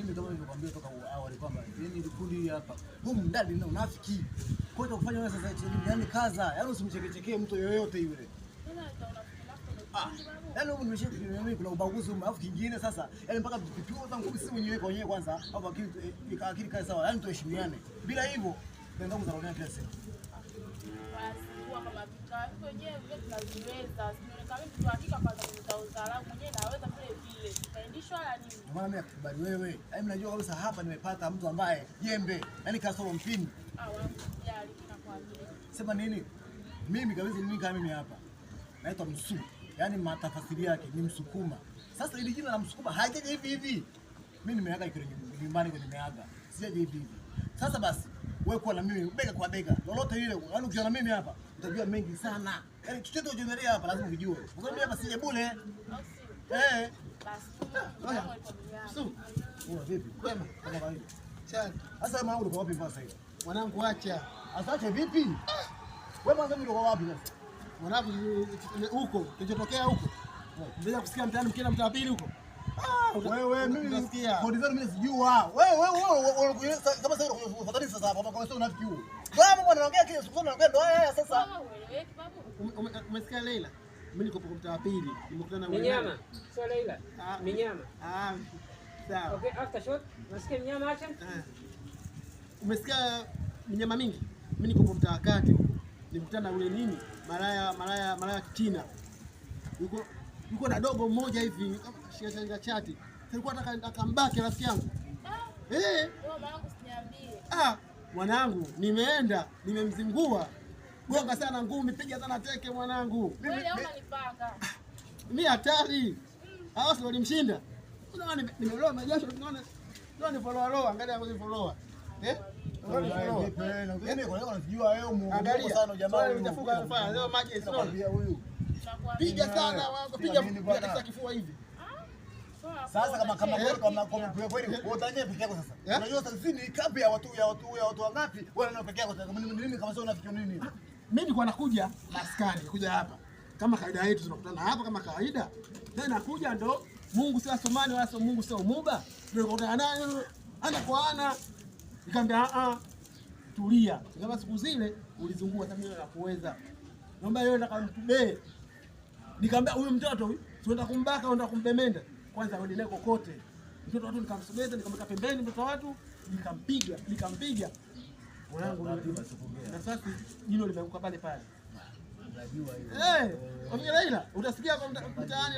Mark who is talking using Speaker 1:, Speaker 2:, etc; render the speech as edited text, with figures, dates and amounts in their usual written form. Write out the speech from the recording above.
Speaker 1: mimi kama nilivyokuambia toka awali kwamba yani kundi hapa boom ndani na unafiki. Kwa hiyo kufanya wewe sasa yani kaza, yani usimchekechekee mtu yoyote yule. Yaani huko nimeshiki kuna ubaguzi alafu kingine sasa yani mpaka vituo zangu si wenyewe kwa wenyewe kwanza hapo akili kae sawa yani tuheshimiane. Bila hivyo ndio mzaronia kila siku.
Speaker 2: Kama vita wenyewe tunaziweza sio kama mtu hakika kwanza mtauzalamu mwenyewe naweza vile vile tutaendishwa la nini.
Speaker 1: Maana mimi nakubali wewe. Yaani mnajua kabisa hapa nimepata mtu ambaye jembe, yaani kasoro mpini.
Speaker 2: Wangu jali tunakwambia.
Speaker 1: Sema nini? Mimi kabisa mimi kama mimi hapa. Naitwa Msu. Yaani matafasiri yake ni Msukuma. Sasa ile jina la Msukuma hajaje hivi hivi. Mimi nimeaga kile nyumbani kwa nimeaga. Sijaje hivi hivi. Sasa basi wewe kwa na mimi bega kwa bega. Lolote ile, yaani ukiona mimi hapa utajua mengi sana. Yaani chochote unachoendelea hapa lazima ujue. Kwa sababu mimi hapa sije bure.
Speaker 2: Basi
Speaker 1: Wewe vipi?
Speaker 3: Kwema.
Speaker 1: Kama kawaida.
Speaker 3: Chani.
Speaker 1: Sasa mwanangu uko wapi sasa hivi?
Speaker 3: Mwanangu acha.
Speaker 1: Asache vipi? Wewe mwanzo uko wapi sasa?
Speaker 3: Mwanangu huko, kilichotokea huko. Ndio kusikia mtaani mkienda mtaa pili huko.
Speaker 1: Wewe mimi
Speaker 3: nasikia.
Speaker 1: Kodi zenu mimi sijua. Wewe kama sasa unafuatani sasa hapa kwa sababu unafiki huo. Baba bwana anaongea kile siku anaongea ndo haya sasa.
Speaker 3: Umesikia Leila? Mimi niko kwa mtaa pili. Nimekutana na
Speaker 4: Minyama. Sio Leila. Minyama.
Speaker 3: Sawa.
Speaker 4: Okay, after shot. Nasikia Minyama acha.
Speaker 3: Umesikia minyama mingi? Mimi niko kwa mtaa kati huko. Nimekutana na ule nini? Malaya Kichina. Yuko na dogo mmoja hivi shanga chati. Nilikuwa nataka akambaki rafiki yangu.
Speaker 2: wewe mwanangu usiniambie.
Speaker 3: Mwanangu nimeenda, nimemzingua. Gonga sana ngumi, piga sana teke mwanangu.
Speaker 2: Wewe au unanipanga?
Speaker 3: Mimi hatari. Hao sio walimshinda. Unaona nimeloa majasho unaona. Ndio ni follow angalia kwa follow.
Speaker 1: Yaani kwa leo unajua wewe muongo sana jamaa huyu.
Speaker 3: Utafuka mfano leo maji sio. Piga sana wangu, piga katika kifua hivi.
Speaker 1: Sasa kama kweli utanye peke yako sasa. Unajua sasa ni kambi ya watu wangapi? Wewe na peke yako sasa. Nini kama sio unafikiri nini?
Speaker 3: Mimi nilikuwa nakuja maskani, kuja hapa. Kama kawaida yetu tunakutana hapa kama kawaida. Na nakuja ndo Mungu sio Asumani wala sio Mungu sio Muba. Ndio tunakutana naye ana kwa ana. Nikamwambia tulia. Kama siku zile ulizungua hata mimi na kuweza. Naomba yeye atakamtubee. Nikamwambia huyu mtoto huyu tuenda kumbaka au kumbemenda. Kwanza rudi naye kokote. Mtoto watu nikamsogeza nikamweka pembeni mtoto watu nikampiga. Mwanangu na sasa jino limeanguka pale. Unajua hiyo. Ongea Leila, utasikia kwa mtaani